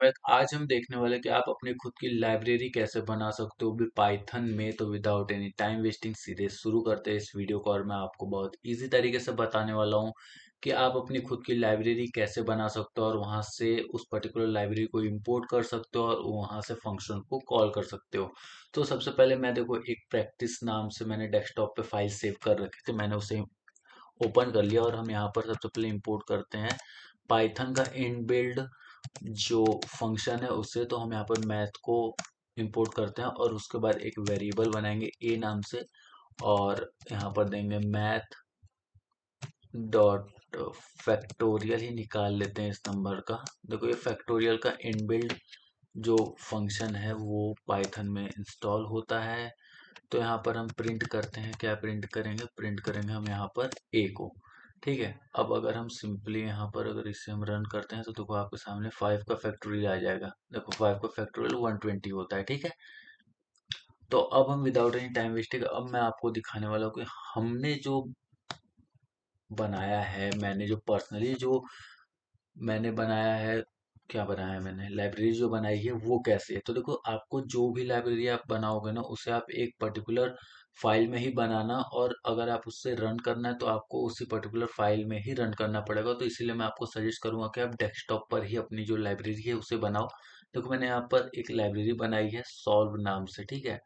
Back. आज हम देखने वाले कि आप अपनी खुद की लाइब्रेरी कैसे बना सकते हो भी पाइथन में। तो विदाउट एनी टाइम वेस्टिंग सीधे शुरू करते हैं इस वीडियो को, और मैं आपको बहुत इजी तरीके से बताने वाला हूँ कि आप अपनी खुद की लाइब्रेरी कैसे बना सकते हो और वहां से उस पर्टिकुलर लाइब्रेरी को इंपोर्ट कर सकते हो और वहां से फंक्शन को कॉल कर सकते हो। तो सबसे पहले मैं देखो एक प्रैक्टिस नाम से मैंने डेस्कटॉप पे फाइल सेव कर रखी थी, मैंने उसे ओपन कर लिया और हम यहाँ पर सबसे पहले इंपोर्ट करते हैं पाइथन का इनबिल्ड जो फंक्शन है उससे। तो हम यहाँ पर मैथ को इंपोर्ट करते हैं और उसके बाद एक वेरिएबल बनाएंगे ए नाम से, और यहाँ पर देंगे मैथ डॉट फैक्टोरियल ही निकाल लेते हैं इस नंबर का। देखो ये फैक्टोरियल का इनबिल्ड जो फंक्शन है वो पाइथन में इंस्टॉल होता है। तो यहाँ पर हम प्रिंट करते हैं, क्या प्रिंट करेंगे हम यहाँ पर ए को। ठीक है, अब अगर हम सिंपली यहाँ पर अगर इसे हम रन करते हैं तो देखो आपके सामने 5 का फैक्टोरियल आ जाएगा। देखो 5 का फैक्टोरियल 120 होता है। ठीक है, तो अब हम विदाउट एनी टाइम वेस्टिंग अब मैं आपको दिखाने वाला हूँ कि हमने जो बनाया है, मैंने जो पर्सनली जो मैंने बनाया है, क्या बनाया है मैंने, लाइब्रेरी जो बनाई है वो कैसे है। तो देखो आपको जो भी लाइब्रेरी आप बनाओगे ना उसे आप एक पर्टिकुलर फाइल में ही बनाना, और अगर आप उससे रन करना है तो आपको उसी पर्टिकुलर फाइल में ही रन करना पड़ेगा। तो इसीलिए मैं आपको सजेस्ट करूंगा कि आप डेस्कटॉप पर ही अपनी जो लाइब्रेरी है उसे बनाओ। देखो मैंने यहाँ पर एक लाइब्रेरी बनाई है सॉल्व नाम से। ठीक है,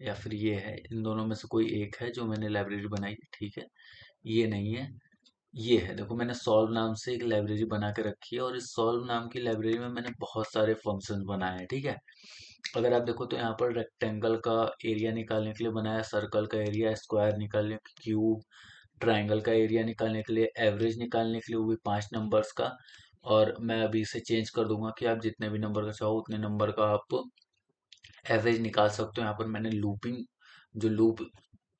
या फिर ये है, इन दोनों में से कोई एक है जो मैंने लाइब्रेरी बनाई है। ठीक है, ये नहीं है, ये है। देखो मैंने सॉल्व नाम से एक लाइब्रेरी बना के रखी है, और इस सॉल्व नाम की लाइब्रेरी में मैंने बहुत सारे फंक्शंस बनाए हैं। ठीक है, अगर आप देखो तो यहाँ पर रेक्टेंगल का एरिया निकालने के लिए बनाया, सर्कल का एरिया, स्क्वायर निकालने के क्यूब, ट्राइंगल का एरिया निकालने के लिए, एवरेज निकालने के लिए वो भी 5 नंबर्स का। और मैं अभी इसे चेंज कर दूंगा कि आप जितने भी नंबर का चाहो उतने नंबर का आप एवरेज निकाल सकते हो। यहाँ पर मैंने लूपिंग जो लूप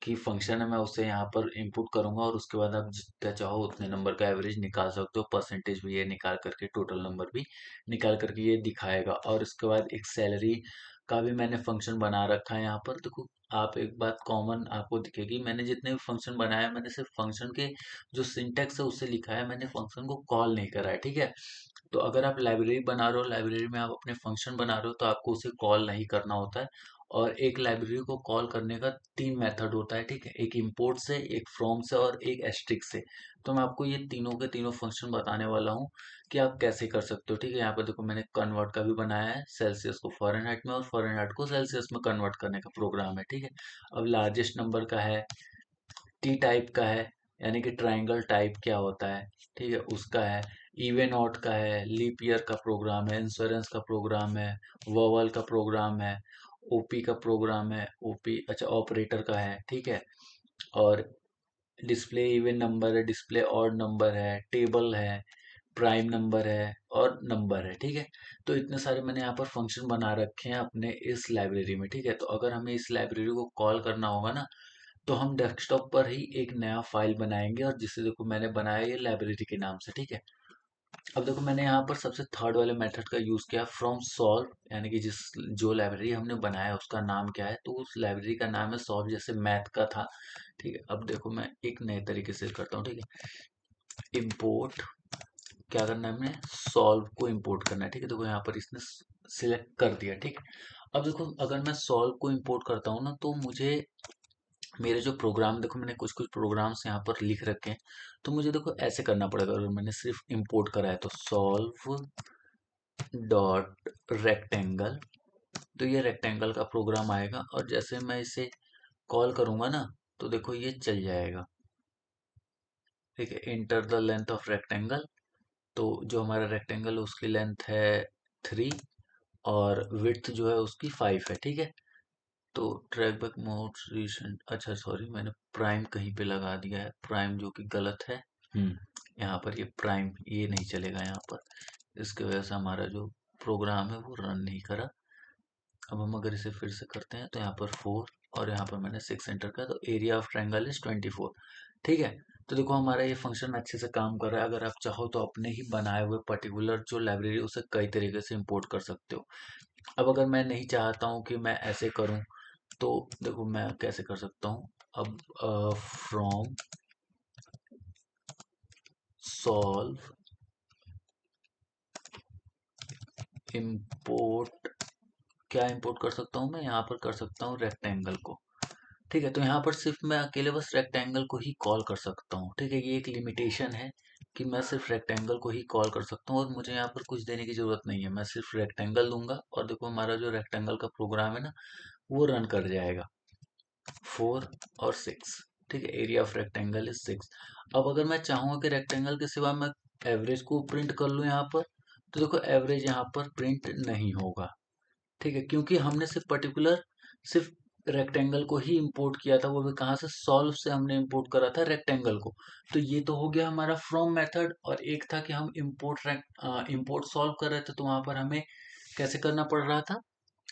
की फंक्शन है मैं उसे यहाँ पर इनपुट करूंगा, और उसके बाद आप जितना चाहो उतने नंबर का एवरेज निकाल सकते हो। परसेंटेज भी ये निकाल करके, टोटल नंबर भी निकाल करके ये दिखाएगा। और उसके बाद एक सैलरी का भी मैंने फंक्शन बना रखा है यहाँ पर। देखो आप एक बात कॉमन आपको दिखेगी, मैंने जितने भी फंक्शन बनाया है मैंने सिर्फ फंक्शन के जो सिंटेक्स है उससे लिखा है, मैंने फंक्शन को कॉल नहीं करा है। ठीक है, तो अगर आप लाइब्रेरी बना रहे हो, लाइब्रेरी में आप अपने फंक्शन बना रहे हो तो आपको उसे कॉल नहीं करना होता है। और एक लाइब्रेरी को कॉल करने का 3 मेथड होता है। ठीक है, एक इंपोर्ट से, एक फ्रॉम से और एक एस्ट्रिक से। तो मैं आपको ये तीनों के तीनों फंक्शन बताने वाला हूँ कि आप कैसे कर सकते हो। ठीक है, यहाँ पर देखो मैंने कन्वर्ट का भी बनाया है, सेल्सियस को फॉरेनहाइट में और फॉरेनहाइट को सेल्सियस में कन्वर्ट करने का प्रोग्राम है। ठीक है, अब लार्जेस्ट नंबर का है, टी टाइप का है, यानी कि ट्रायंगल टाइप क्या होता है, ठीक है उसका है, इवन ऑट का है, लीप ईयर का प्रोग्राम है, इंश्योरेंस का प्रोग्राम है, वोवल का प्रोग्राम है, ओपी का प्रोग्राम है, ओपी अच्छा ऑपरेटर का है। ठीक है, और डिस्प्ले इवन नंबर है, डिस्प्ले ऑड नंबर है, टेबल है, प्राइम नंबर है और नंबर है। ठीक है, तो इतने सारे मैंने यहाँ पर फंक्शन बना रखे हैं अपने इस लाइब्रेरी में। ठीक है, तो अगर हमें इस लाइब्रेरी को कॉल करना होगा ना तो हम डेस्कटॉप पर ही एक नया फाइल बनाएंगे, और जिसे देखो मैंने बनाया ये लाइब्रेरी के नाम से। ठीक है, अब देखो मैंने यहाँ पर सबसे थर्ड वाले मेथड का यूज किया, फ्रॉम सॉल्व, यानी कि जिस जो लाइब्रेरी हमने बनाया उसका नाम क्या है, तो उस लाइब्रेरी का नाम है सॉल्व, जैसे मैथ का था। ठीक है, अब देखो मैं एक नए तरीके से करता हूँ। ठीक है, इम्पोर्ट, क्या करना है हमें, सॉल्व को इम्पोर्ट करना है। ठीक है, देखो यहाँ पर इसने सिलेक्ट कर दिया। ठीक है, अब देखो अगर मैं सॉल्व को इम्पोर्ट करता हूँ ना तो मुझे मेरे जो प्रोग्राम, देखो मैंने कुछ कुछ प्रोग्राम्स यहाँ पर लिख रखे हैं, तो मुझे देखो ऐसे करना पड़ेगा। अगर मैंने सिर्फ इंपोर्ट करा है तो सॉल्व डॉट रेक्टेंगल, तो ये रेक्टेंगल का प्रोग्राम आएगा, और जैसे मैं इसे कॉल करूंगा ना तो देखो ये चल जाएगा। ठीक है, enter the length of rectangle, तो जो हमारा रेक्टेंगल है उसकी लेंथ है 3 और विड्थ जो है उसकी 5 है। ठीक है, तो ट्रैक बैक मोड रिसेंट, अच्छा सॉरी मैंने प्राइम कहीं पे लगा दिया है, प्राइम जो कि गलत है। यहाँ पर ये प्राइम ये नहीं चलेगा यहाँ पर, इसकी वजह से हमारा जो प्रोग्राम है वो रन नहीं करा। अब हम अगर इसे फिर से करते हैं तो यहाँ पर 4 और यहाँ पर मैंने 6 एंटर किया, तो एरिया ऑफ ट्रायंगल इज 24। ठीक है, तो देखो हमारा ये फंक्शन अच्छे से काम कर रहा है। अगर आप चाहो तो अपने ही बनाए हुए पर्टिकुलर जो लाइब्रेरी उसे कई तरीके से इंपोर्ट कर सकते हो। अब अगर मैं नहीं चाहता हूँ कि मैं ऐसे करूँ तो देखो मैं कैसे कर सकता हूँ। अब फ्रॉम सॉल्व इंपोर्ट, क्या इंपोर्ट कर सकता हूँ मैं यहाँ पर, कर सकता हूँ रेक्टेंगल को। ठीक है, तो यहाँ पर सिर्फ मैं अकेले बस रेक्टेंगल को ही कॉल कर सकता हूँ। ठीक है, ये एक लिमिटेशन है कि मैं सिर्फ रेक्टेंगल को ही कॉल कर सकता हूँ और मुझे यहाँ पर कुछ देने की जरूरत नहीं है। मैं सिर्फ रेक्टेंगल दूंगा और देखो हमारा जो रेक्टेंगल का प्रोग्राम है ना, वो रन कर जाएगा। 4 और 6। ठीक है, एरिया ऑफ रेक्टेंगल इज 6। अब अगर मैं चाहूँगा कि रेक्टेंगल के सिवा मैं एवरेज को प्रिंट कर लूँ यहाँ पर, तो देखो एवरेज यहाँ पर प्रिंट नहीं होगा। ठीक है, क्योंकि हमने सिर्फ रेक्टेंगल को ही इंपोर्ट किया था, वो भी कहाँ से, सॉल्व से हमने इंपोर्ट करा था रेक्टेंगल को। तो ये तो हो गया हमारा फ्रॉम मेथड। और एक था कि हम इंपोर्ट सॉल्व कर रहे थे, तो वहां पर हमें कैसे करना पड़ रहा था,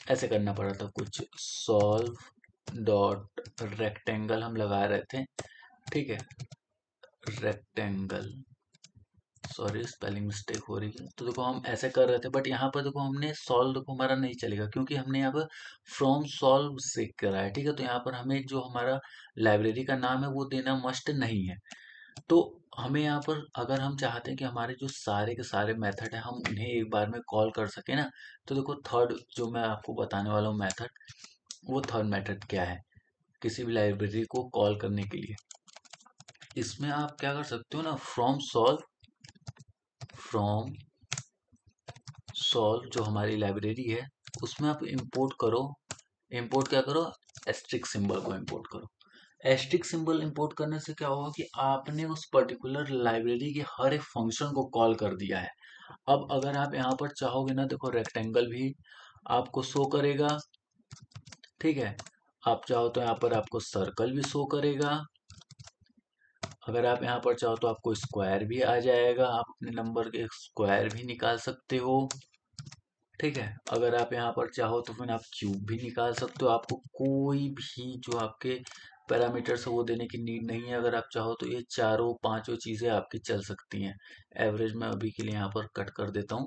ऐसे करना पड़ रहा था कुछ, सॉल्व डॉट रेक्टेंगल हम लगा रहे थे। ठीक है, रेक्टेंगल, सॉरी स्पेलिंग मिस्टेक हो रही है। तो देखो हम ऐसे कर रहे थे, बट यहाँ पर देखो हमने सॉल्व, देखो हमारा नहीं चलेगा क्योंकि हमने यहाँ पर फ्रॉम सॉल्व से करा है। ठीक है, तो यहाँ पर हमें जो हमारा लाइब्रेरी का नाम है वो देना मस्ट नहीं है। तो हमें यहाँ पर अगर हम चाहते हैं कि हमारे जो सारे के सारे मेथड है हम उन्हें एक बार में कॉल कर सके ना, तो देखो थर्ड जो मैं आपको बताने वाला हूँ मेथड, वो थर्ड मेथड क्या है किसी भी लाइब्रेरी को कॉल करने के लिए। इसमें आप क्या कर सकते हो ना, फ्रॉम सॉल्व जो हमारी लाइब्रेरी है उसमें आप इंपोर्ट करो। इंपोर्ट क्या करो, एस्ट्रिक सिंबल को इंपोर्ट करो। एस्ट्रिक सिंबल इंपोर्ट करने से क्या होगा कि आपने उस पर्टिकुलर लाइब्रेरी के हर एक फंक्शन को कॉल कर दिया है। अब अगर आप यहाँ पर चाहोगे ना, देखो रेक्टेंगल भी आपको शो करेगा। ठीक है, आप चाहो तो यहाँ पर आपको सर्कल भी शो करेगा। अगर आप यहाँ पर चाहो तो आपको स्क्वायर भी आ जाएगा, आप अपने नंबर के स्क्वायर भी निकाल सकते हो। ठीक है, अगर आप यहाँ पर चाहो तो फिर आप क्यूब भी निकाल सकते हो। आपको कोई भी जो आपके पैरामीटर्स है वो देने की नीड नहीं है। अगर आप चाहो तो ये चारों पांचों चीजें आपकी चल सकती हैं। एवरेज मैं अभी के लिए यहाँ पर कट कर देता हूँ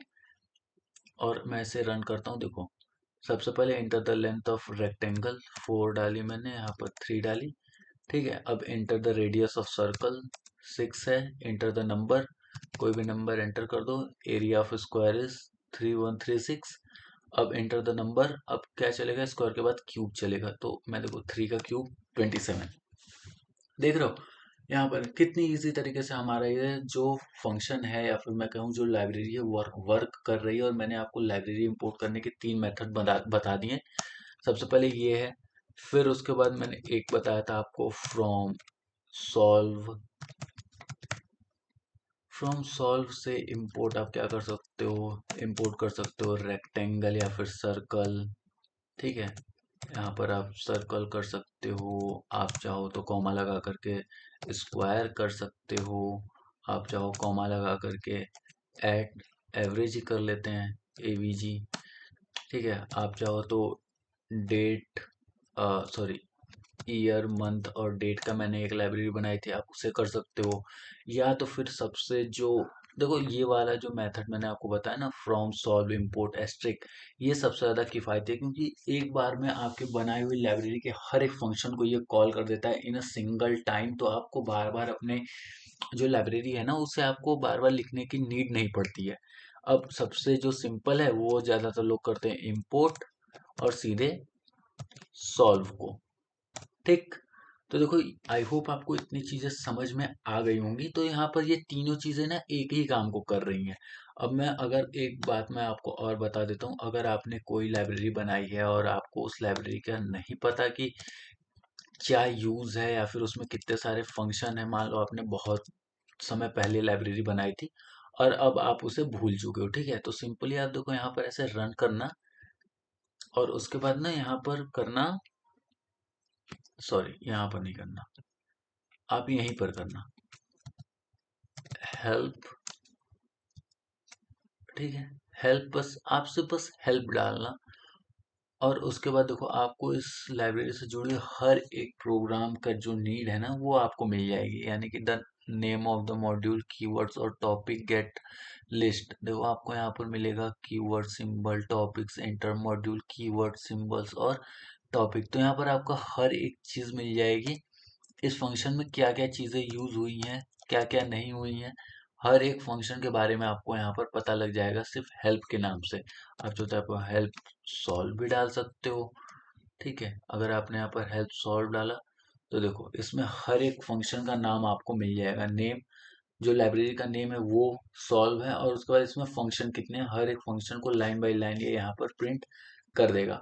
और मैं इसे रन करता हूँ। देखो सबसे पहले enter the length of rectangle, 4 डाली मैंने, यहाँ पर 3 डाली। ठीक है, अब enter the radius of circle, 6 है। इंटर द नंबर, कोई भी नंबर एंटर कर दो। Area of square is 3136। अब एंटर द नंबर, अब क्या चलेगा, स्क्वायर के बाद क्यूब चलेगा। तो मैं देखो 3 का क्यूब 27। देख रहे हो यहाँ पर कितनी इजी तरीके से हमारा ये जो फंक्शन है या फिर मैं कहूँ जो लाइब्रेरी है वर्क कर रही है। और मैंने आपको लाइब्रेरी इंपोर्ट करने के 3 मेथड बता दिए। सबसे पहले ये है, फिर उसके बाद मैंने एक बताया था आपको सॉल्व फ्रॉम सॉल्व से इंपोर्ट आप क्या कर सकते हो, इंपोर्ट कर सकते हो रेक्टेंगल या फिर सर्कल। ठीक है, यहाँ पर आप सर्कल कर सकते हो, आप चाहो तो कॉमा लगा करके स्क्वायर कर सकते हो, आप चाहो कॉमा लगा करके एट एवरेज ही कर लेते हैं, एवीजी। ठीक है, आप चाहो तो डेट, सॉरी ईयर मंथ और डेट का मैंने एक लाइब्रेरी बनाई थी, आप उसे कर सकते हो। या तो फिर सबसे जो, देखो ये वाला जो मेथड मैंने आपको बताया ना, फ्रॉम सॉल्व इंपोर्ट एस्ट्रिक, ये सबसे ज़्यादा किफ़ायती है क्योंकि एक बार में आपके बनाई हुई लाइब्रेरी के हर एक फंक्शन को ये कॉल कर देता है इन अ सिंगल टाइम। तो आपको बार बार अपने जो लाइब्रेरी है ना उसे आपको बार बार लिखने की नीड नहीं पड़ती है। अब सबसे जो सिंपल है वो ज़्यादातर लोग करते हैं इंपोर्ट और सीधे सॉल्व को। ठीक, तो देखो आई होप आपको इतनी चीजें समझ में आ गई होंगी। तो यहाँ पर ये तीनों चीजें ना एक ही काम को कर रही हैं। अब मैं अगर एक बात मैं आपको और बता देता हूँ, अगर आपने कोई लाइब्रेरी बनाई है और आपको उस लाइब्रेरी का नहीं पता कि क्या यूज है या फिर उसमें कितने सारे फंक्शन है, मान लो आपने बहुत समय पहले लाइब्रेरी बनाई थी और अब आप उसे भूल चुके हो। ठीक है, तो सिंपली आप देखो यहाँ पर ऐसे रन करना और उसके बाद ना यहाँ पर करना, सॉरी यहाँ पर नहीं करना, आप यहीं पर करना हेल्प। ठीक है, हेल्प, बस हेल्प डालना और उसके बाद देखो आपको इस लाइब्रेरी से जुड़े हर एक प्रोग्राम का जो नीड है ना वो आपको मिल जाएगी। यानी कि the name of the module, keywords और टॉपिक गेट लिस्ट। देखो आपको यहाँ पर मिलेगा keyword symbol, topics, inter module, keyword symbols और टॉपिक। तो यहाँ पर आपको हर एक चीज मिल जाएगी, इस फंक्शन में क्या क्या चीजें यूज हुई हैं, क्या क्या नहीं हुई हैं, हर एक फंक्शन के बारे में आपको यहाँ पर पता लग जाएगा सिर्फ हेल्प के नाम से। आप जो चाहे तो हेल्प सॉल्व भी डाल सकते हो। ठीक है, अगर आपने यहाँ पर हेल्प सॉल्व डाला तो देखो इसमें हर एक फंक्शन का नाम आपको मिल जाएगा। नेम, जो लाइब्रेरी का नेम है वो सॉल्व है, और उसके बाद इसमें फंक्शन कितने हैं, हर एक फंक्शन को लाइन बाय लाइन ये यहाँ पर प्रिंट कर देगा।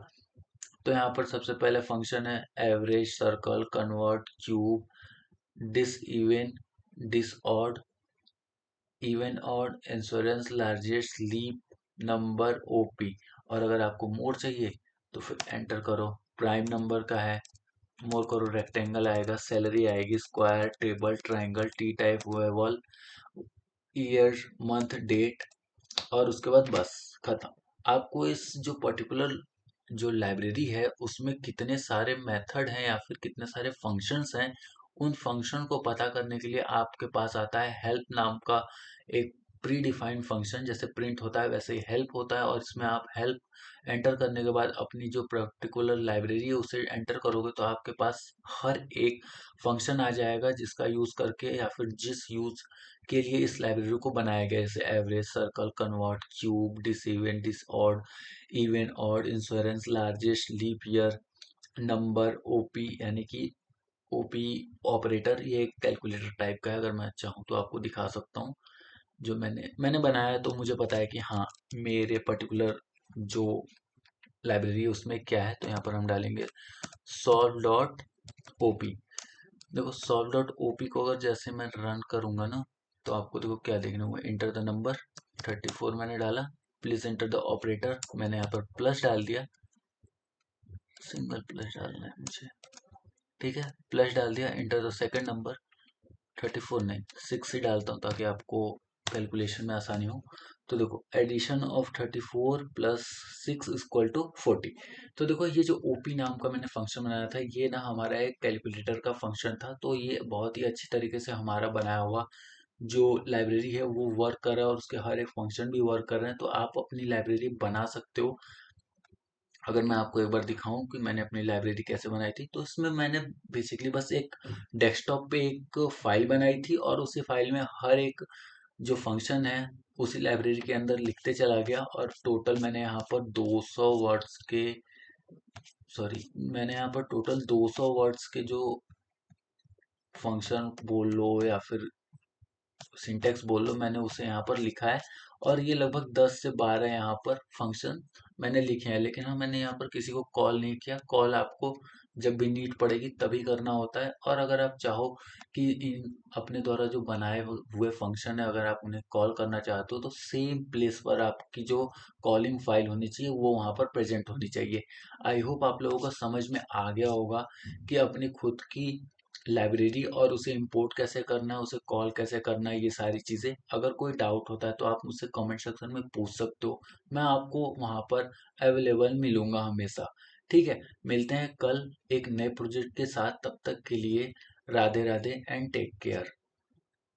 तो यहाँ पर सबसे पहले फंक्शन है average, circle, convert, cube, dis even, dis odd, even odd, insurance, largest, leap, number, OP. और अगर आपको मोड चाहिए तो फिर एंटर करो। प्राइम नंबर का है, मोर करो, रेक्टेंगल आएगा, सैलरी आएगी, square, table, triangle, T type, vowel, year, month, date, और उसके बाद बस खत्म। आपको इस जो पर्टिकुलर जो लाइब्रेरी है उसमें कितने सारे मेथड हैं या फिर कितने सारे फंक्शंस हैं, उन फंक्शन को पता करने के लिए आपके पास आता है हेल्प नाम का एक प्री डिफाइंड फंक्शन। जैसे प्रिंट होता है वैसे ही हेल्प होता है, और इसमें आप हेल्प एंटर करने के बाद अपनी जो पर्टिकुलर लाइब्रेरी है उसे एंटर करोगे तो आपके पास हर एक फंक्शन आ जाएगा जिसका यूज करके या फिर जिस यूज के लिए इस लाइब्रेरी को बनाया गया है। जैसे average, circle, convert, cube, dis even, dis odd, even odd, insurance, largest, leap year, number, OP यानी कि ओपी ऑपरेटर, ये एक कैलकुलेटर टाइप का है। अगर मैं चाहूँ तो आपको दिखा सकता हूँ। जो मैंने बनाया है तो मुझे पता है कि हाँ मेरे पर्टिकुलर जो लाइब्रेरी है उसमें क्या है। तो यहाँ पर हम डालेंगे सॉल्व डॉट ओपी। देखो सॉल्व डॉट ओपी को अगर जैसे मैं रन करूंगा ना तो आपको देखो क्या देखने को, इंटर द नंबर 34 मैंने डाला, प्लीज एंटर द ऑपरेटर, मैंने यहाँ पर प्लस डाल दिया, सिंगल प्लस डालना है मुझे। ठीक है, प्लस डाल दिया, इंटर द सेकंड नंबर, 34 नहीं 6 ही डालता हूँ ताकि आपको कैलकुलेशन में आसानी हो। तो देखो addition of 34 plus 6 equal to 40। तो देखो ये जो ओपी नाम का मैंने फंक्शन बनाया था ये ना हमारा एक कैलकुलेटर का फंक्शन था, तो ये बहुत ही अच्छी तरीके से हमारा बनाया हुआ जो लाइब्रेरी है वो वर्क कर रहा है और उसके हर एक फंक्शन भी वर्क कर रहे हैं। तो आप अपनी लाइब्रेरी बना सकते हो। अगर मैं आपको एक बार दिखाऊं कि मैंने अपनी लाइब्रेरी कैसे बनाई थी, तो इसमें मैंने बेसिकली बस एक डेस्कटॉप पे एक फाइल बनाई थी और उसी फाइल में हर एक जो फंक्शन है उसी लाइब्रेरी के अंदर लिखते चला गया। और टोटल मैंने यहाँ पर 200 वर्ड्स के, सॉरी, मैंने यहाँ पर टोटल 200 वर्ड्स के जो फंक्शन बोल लो या फिर सिंटेक्स बोल लो, मैंने उसे यहाँ पर लिखा है। और ये लगभग 10 से 12 यहाँ पर फंक्शन मैंने लिखे हैं, लेकिन हाँ मैंने यहाँ पर किसी को कॉल नहीं किया। कॉल आपको जब भी नीड पड़ेगी तभी करना होता है। और अगर आप चाहो कि इन अपने द्वारा जो बनाए हुए फंक्शन है अगर आप उन्हें कॉल करना चाहते हो तो सेम प्लेस पर आपकी जो कॉलिंग फाइल होनी चाहिए वो वहाँ पर प्रेजेंट होनी चाहिए। आई होप आप लोगों को समझ में आ गया होगा कि अपनी खुद की लाइब्रेरी और उसे इंपोर्ट कैसे करना है, उसे कॉल कैसे करना है, ये सारी चीज़ें। अगर कोई डाउट होता है तो आप मुझसे कमेंट सेक्शन में पूछ सकते हो, मैं आपको वहाँ पर अवेलेबल मिलूंगा हमेशा। ठीक है, मिलते हैं कल एक नए प्रोजेक्ट के साथ, तब तक के लिए Radhe Radhe and take care.